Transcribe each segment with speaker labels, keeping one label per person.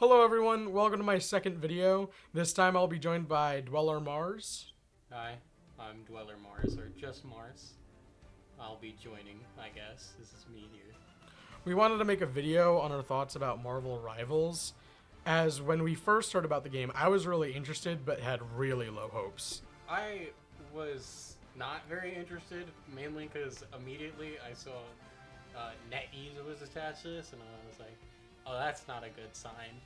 Speaker 1: Hello everyone, welcome to my second video. This time I'll be joined by DwellerMars.
Speaker 2: Hi, I'm DwellerMars, or just Mars. I'll be joining, I guess. This is me here.
Speaker 1: We wanted to make a video on our thoughts about Marvel Rivals, as when we first heard about the game, I was really interested but had really low hopes.
Speaker 2: I was not very interested, mainly because immediately I saw NetEase was attached to this, and I was like, oh, that's not a good sign.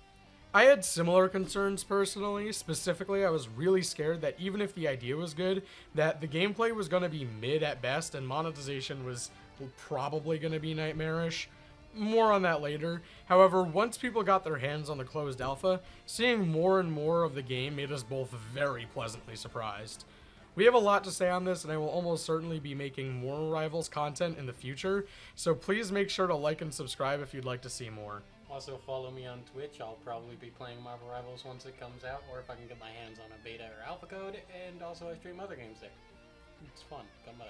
Speaker 1: I had similar concerns personally. Specifically, I was really scared that even if the idea was good, that the gameplay was going to be mid at best and monetization was probably going to be nightmarish. More on that later. However, once people got their hands on the closed alpha, seeing more and more of the game made us both very pleasantly surprised. We have a lot to say on this, and I will almost certainly be making more Rivals content in the future, so please make sure to like and subscribe if you'd like to see more.
Speaker 2: Also, follow me on Twitch. I'll probably be playing Marvel Rivals once it comes out, or if I can get my hands on a beta or alpha code, and also I stream other games there. It's fun. Come by.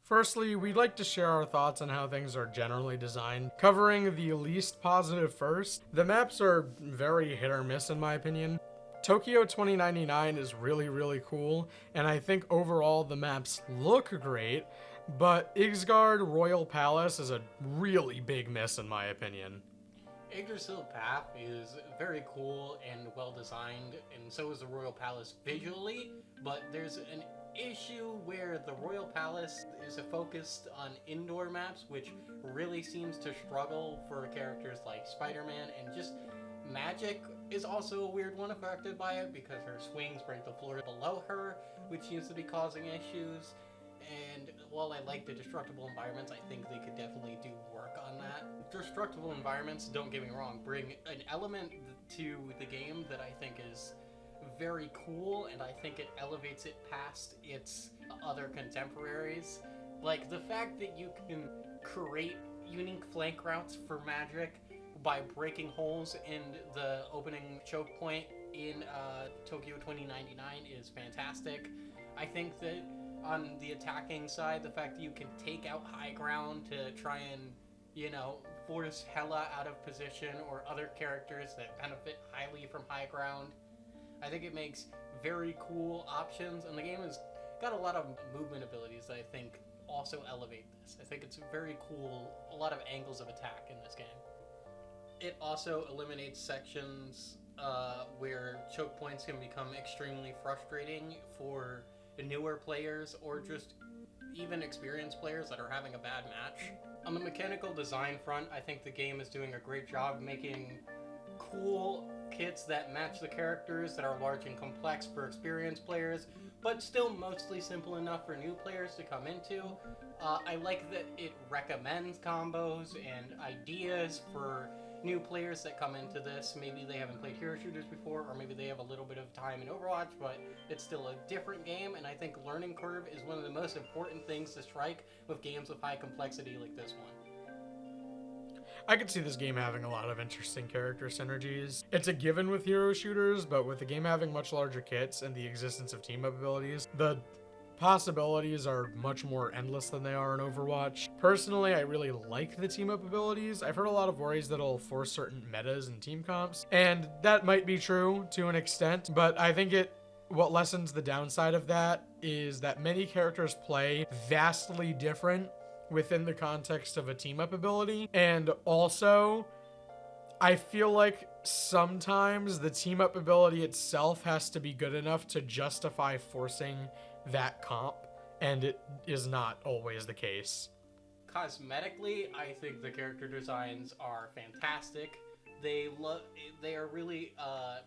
Speaker 1: Firstly, we'd like to share our thoughts on how things are generally designed. Covering the least positive first, the maps are very hit or miss in my opinion. Tokyo 2099 is really cool, and I think overall the maps look great, but Ixgard Royal Palace is a really big miss in my opinion.
Speaker 2: Yggdrasil Path is very cool and well designed, and so is the Royal Palace visually, but there's an issue where the Royal Palace is focused on indoor maps, which really seems to struggle for characters like Spider-Man, and just Magic is also a weird one affected by it because her swings break the floor below her, which seems to be causing issues. And while I like the destructible environments, I think they could definitely do work on that. Destructible environments, don't get me wrong, bring an element to the game that I think is very cool, and I think it elevates it past its other contemporaries. Like the fact that you can create unique flank routes for Magic by breaking holes in the opening choke point in Tokyo 2099 is fantastic. I think that on the attacking side, the fact that you can take out high ground to try and, force Hela out of position or other characters that benefit highly from high ground, I think it makes very cool options, and the game has got a lot of movement abilities that I think also elevate this. I think it's very cool, a lot of angles of attack in this game. It also eliminates sections where choke points can become extremely frustrating for newer players or just even experienced players that are having a bad match. On the mechanical design front, I think the game is doing a great job making cool kits that match the characters that are large and complex for experienced players, but still mostly simple enough for new players to come into. I like that it recommends combos and ideas for new players that come into this. Maybe they haven't played hero shooters before, or maybe they have a little bit of time in Overwatch, but it's still a different game, and I think learning curve is one of the most important things to strike with games of high complexity like this one.
Speaker 1: I could see this game having a lot of interesting character synergies. It's a given with hero shooters, but with the game having much larger kits and the existence of team-up abilities, the possibilities are much more endless than they are in Overwatch. Personally, I really like the team-up abilities. I've heard a lot of worries that it'll force certain metas and team comps, and that might be true to an extent, but I think what lessens the downside of that is that many characters play vastly different within the context of a team-up ability, and also I feel like sometimes the team-up ability itself has to be good enough to justify forcing that comp, and it is not always the case.
Speaker 2: Cosmetically, I think the character designs are fantastic. They are really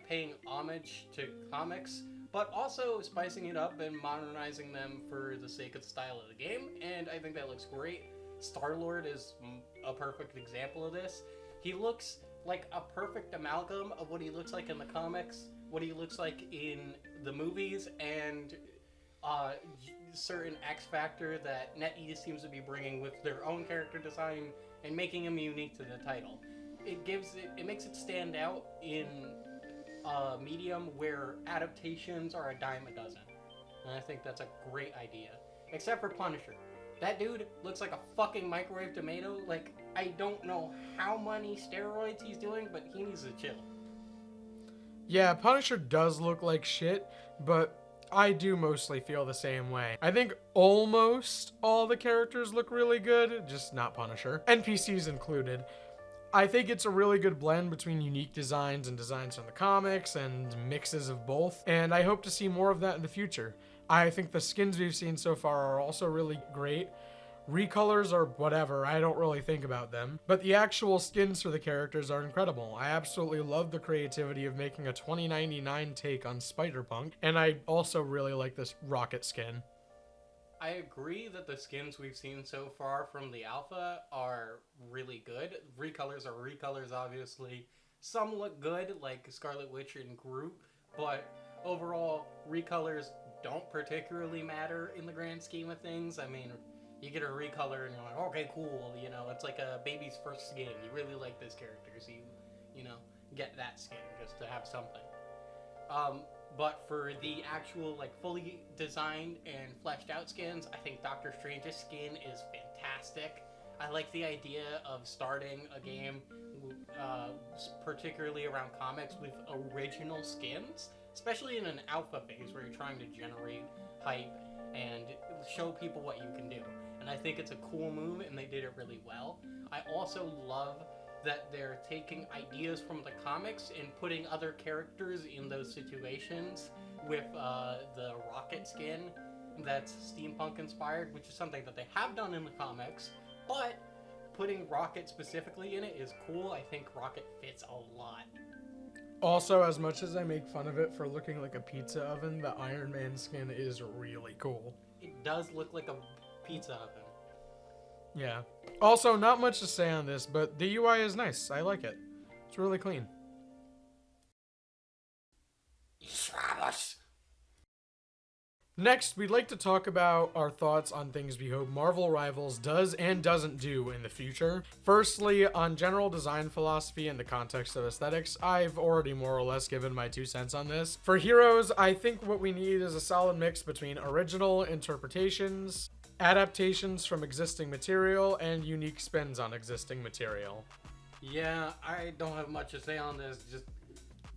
Speaker 2: paying homage to comics, but also spicing it up and modernizing them for the sake of the style of the game, and I think that looks great. Star-Lord is a perfect example of this. He looks like a perfect amalgam of what he looks like in the comics, what he looks like in the movies, and certain X factor that NetEase seems to be bringing with their own character design and making him unique to the title. It makes it stand out in a medium where adaptations are a dime a dozen. And I think that's a great idea. except for Punisher. That dude looks like a fucking microwave tomato. Like, I don't know how many steroids he's doing, but he needs to chill.
Speaker 1: Yeah, Punisher does look like shit, but I do mostly feel the same way. I think almost all the characters look really good, just not Punisher. NPCs included. I think it's a really good blend between unique designs and designs from the comics and mixes of both, and I hope to see more of that in the future. I think the skins we've seen so far are also really great. Recolors are whatever, I don't really think about them. But the actual skins for the characters are incredible. I absolutely love the creativity of making a 2099 take on Spider-Punk, and I also really like this Rocket skin.
Speaker 2: I agree that the skins we've seen so far from the alpha are really good. Recolors are recolors, obviously. Some look good, like Scarlet Witch and Groot, but overall, recolors don't particularly matter in the grand scheme of things. I mean, you get a recolor and you're like, okay, cool, you know, it's like a baby's first skin. You really like this character, so you know, get that skin just to have something. But for the actual, like, fully designed and fleshed out skins, I think Doctor Strange's skin is fantastic. I like the idea of starting a game, particularly around comics, with original skins, especially in an alpha phase where you're trying to generate hype and show people what you can do. And I think it's a cool move, and they did it really well. I also love that they're taking ideas from the comics and putting other characters in those situations with the Rocket skin that's steampunk inspired, which is something that they have done in the comics, but putting Rocket specifically in it is cool. I think Rocket fits a lot.
Speaker 1: Also, as much as I make fun of it for looking like a pizza oven, the Iron Man skin is really cool.
Speaker 2: It does look like a pizza oven.
Speaker 1: Yeah. Also, not much to say on this, but the UI is nice. I like it. It's really clean. Next, we'd like to talk about our thoughts on things we hope Marvel Rivals does and doesn't do in the future. Firstly, on general design philosophy in the context of aesthetics, I've already more or less given my 2 cents on this. For heroes, I think what we need is a solid mix between original interpretations, adaptations from existing material, and unique spins on existing material.
Speaker 2: Yeah, I don't have much to say on this. Just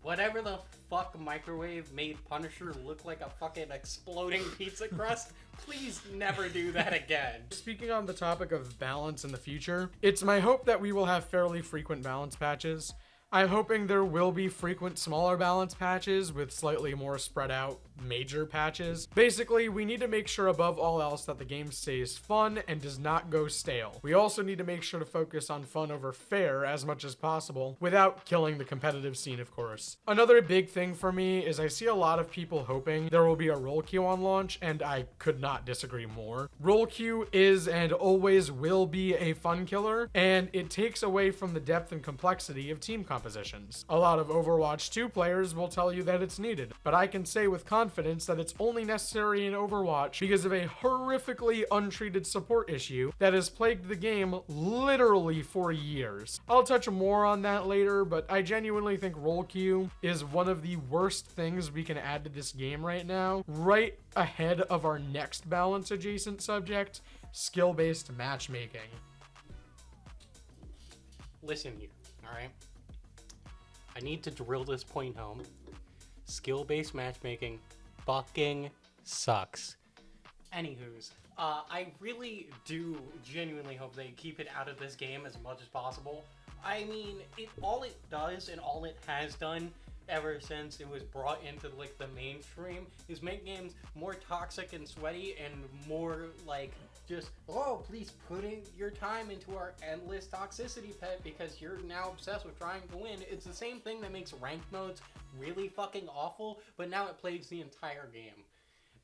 Speaker 2: whatever the fuck microwave made Punisher look like a fucking exploding pizza crust, please never do that again.
Speaker 1: Speaking on the topic of balance in the future, it's my hope that we will have fairly frequent balance patches. I'm hoping there will be frequent smaller balance patches with slightly more spread out major patches. Basically, we need to make sure above all else that the game stays fun and does not go stale. We also need to make sure to focus on fun over fair as much as possible without killing the competitive scene, of course. Another big thing for me is I see a lot of people hoping there will be a roll queue on launch, and I could not disagree more. Roll queue is and always will be a fun killer, and it takes away from the depth and complexity of team compositions. A lot of Overwatch 2 players will tell you that it's needed, but I can say with confidence that it's only necessary in Overwatch because of a horrifically untreated support issue that has plagued the game literally for years. I'll touch more on that later, but I genuinely think roll queue is one of the worst things we can add to this game right now, right ahead of our next balance adjacent subject, skill-based matchmaking.
Speaker 2: Listen here, alright? I need to drill this point home. Skill-based matchmaking fucking sucks. Anywho's, I really do genuinely hope they keep it out of this game as much as possible. I mean, all it does and all it has done ever since it was brought into like the mainstream is make games more toxic and sweaty and more like just, oh, please put in your time into our endless toxicity pet because you're now obsessed with trying to win. It's the same thing that makes ranked modes really fucking awful, but now it plagues the entire game.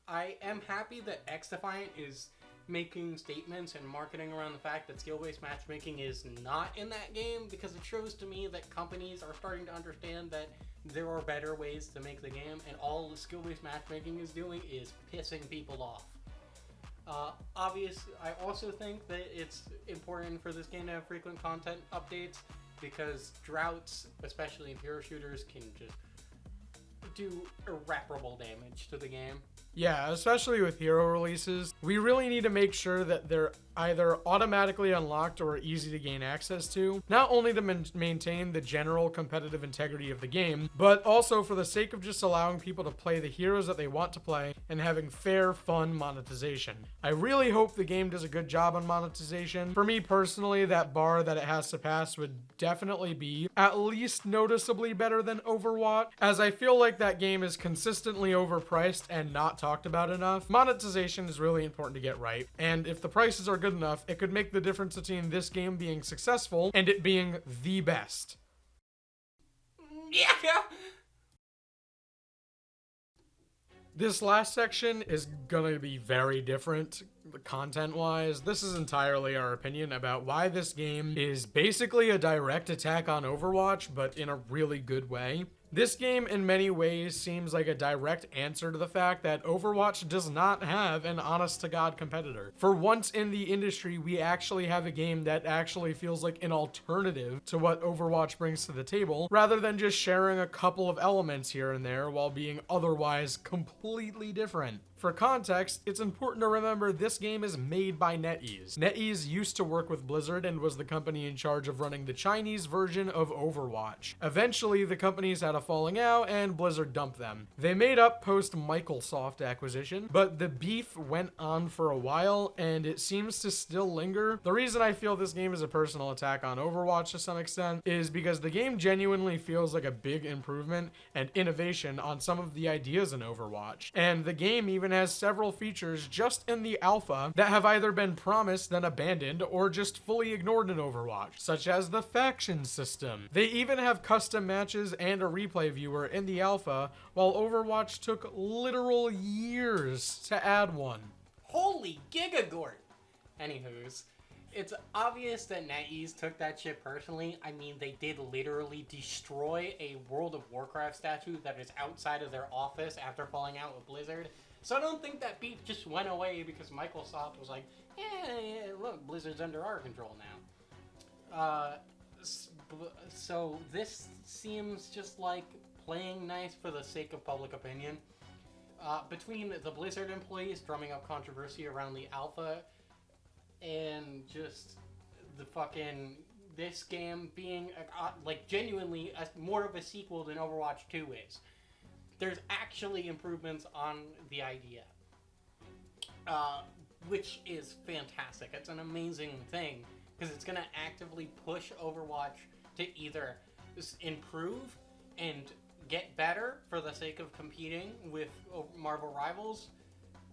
Speaker 2: I am happy that XDefiant is making statements and marketing around the fact that skill-based matchmaking is not in that game, because it shows to me that companies are starting to understand that there are better ways to make the game, and all the skill-based matchmaking is doing is pissing people off. Obviously, I also think that it's important for this game to have frequent content updates, because droughts, especially in hero shooters, can just do irreparable damage to the game.
Speaker 1: Yeah, especially with hero releases, we really need to make sure that they're either automatically unlocked or easy to gain access to, not only to maintain the general competitive integrity of the game, but also for the sake of just allowing people to play the heroes that they want to play and having fair, fun monetization. I really hope the game does a good job on monetization. For me personally, that bar that it has to pass would definitely be at least noticeably better than Overwatch, as I feel like that game is consistently overpriced and not talked about enough. Monetization is really important to get right, and if the prices are good enough, it could make the difference between this game being successful and it being the best.
Speaker 2: Yeah.
Speaker 1: This last section is gonna be very different content-wise. This is entirely our opinion about why this game is basically a direct attack on Overwatch, but in a really good way. This game, in many ways, seems like a direct answer to the fact that Overwatch does not have an honest-to-God competitor. For once in the industry, we actually have a game that actually feels like an alternative to what Overwatch brings to the table, rather than just sharing a couple of elements here and there while being otherwise completely different. For context, it's important to remember this game is made by NetEase. NetEase used to work with Blizzard and was the company in charge of running the Chinese version of Overwatch. Eventually, the companies had a falling out and Blizzard dumped them. They made up post-Microsoft acquisition, but the beef went on for a while and it seems to still linger. The reason I feel this game is a personal attack on Overwatch to some extent is because the game genuinely feels like a big improvement and innovation on some of the ideas in Overwatch. And the game even has several features just in the alpha that have either been promised then abandoned or just fully ignored in Overwatch, such as the faction system. They even have custom matches and a replay viewer in the alpha, while Overwatch took literal years to add one.
Speaker 2: Holy gigagort! Anywho's, it's obvious that NetEase took that shit personally. I mean, they did literally destroy a World of Warcraft statue that is outside of their office after falling out with Blizzard. So I don't think that beef just went away because Microsoft was like, yeah, look, Blizzard's under our control now. So this seems just like playing nice for the sake of public opinion. Between the Blizzard employees drumming up controversy around the alpha and just the fucking this game being like genuinely more of a sequel than Overwatch 2 is. There's actually improvements on the idea, which is fantastic. It's an amazing thing because it's going to actively push Overwatch to either improve and get better for the sake of competing with Marvel Rivals,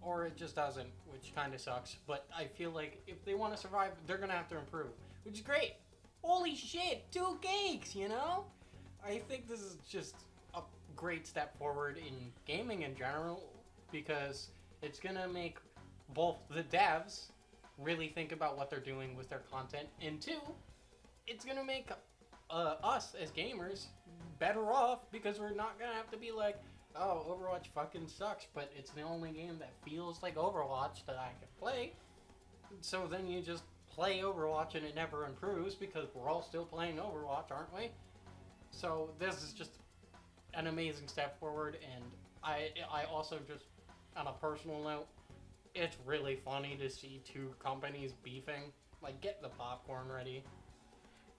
Speaker 2: or it just doesn't, which kind of sucks. But I feel like if they want to survive, they're going to have to improve, which is great. Holy shit, 2 gigs, you know? I think this is just a great step forward in gaming in general because it's going to make both the devs really think about what they're doing with their content, and 2, it's going to make us as gamers better off because we're not going to have to be like, oh, Overwatch fucking sucks, but it's the only game that feels like Overwatch that I can play. So then you just play Overwatch and it never improves because we're all still playing Overwatch, aren't we? So this is just an amazing step forward, and I also just, on a personal note, it's really funny to see 2 companies beefing. Like, get the popcorn ready.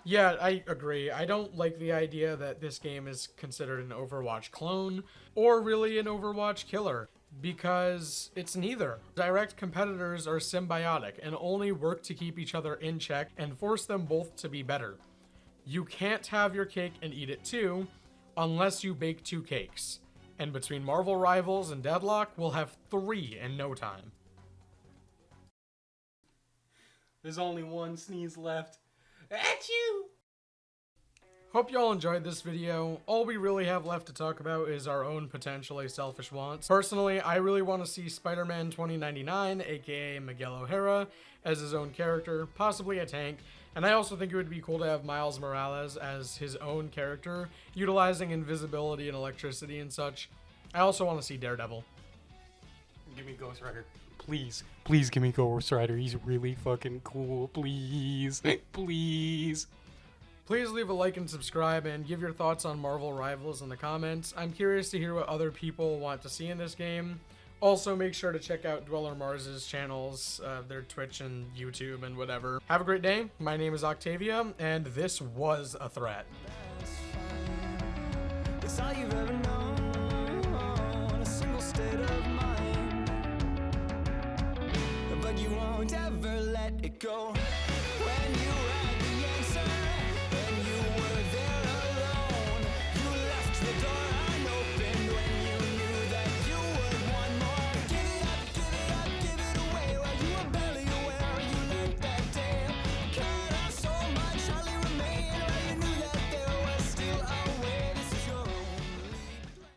Speaker 1: Yeah, I agree. I don't like the idea that this game is considered an Overwatch clone or really an Overwatch killer, because it's neither. Direct competitors are symbiotic and only work to keep each other in check and force them both to be better. You can't have your cake and eat it too, unless you bake 2 cakes. And between Marvel Rivals and Deadlock, we'll have 3 in no time.
Speaker 2: There's only 1 sneeze left. Achoo!
Speaker 1: Hope y'all enjoyed this video. All we really have left to talk about is our own potentially selfish wants. Personally, I really want to see Spider-Man 2099, aka Miguel O'Hara, as his own character, possibly a tank. And I also think it would be cool to have Miles Morales as his own character, utilizing invisibility and electricity and such. I also want to see Daredevil.
Speaker 2: Give me Ghost Rider. Please. Please give me Ghost Rider. He's really fucking cool. Please. Please.
Speaker 1: Please leave a like and subscribe and give your thoughts on Marvel Rivals in the comments. I'm curious to hear what other people want to see in this game. Also, make sure to check out DwellerMars' channels, their Twitch and YouTube and whatever. Have a great day. My name is Octavia, and this was a threat.
Speaker 3: It's all you've ever known, a single state of mind, but you won't ever let it go.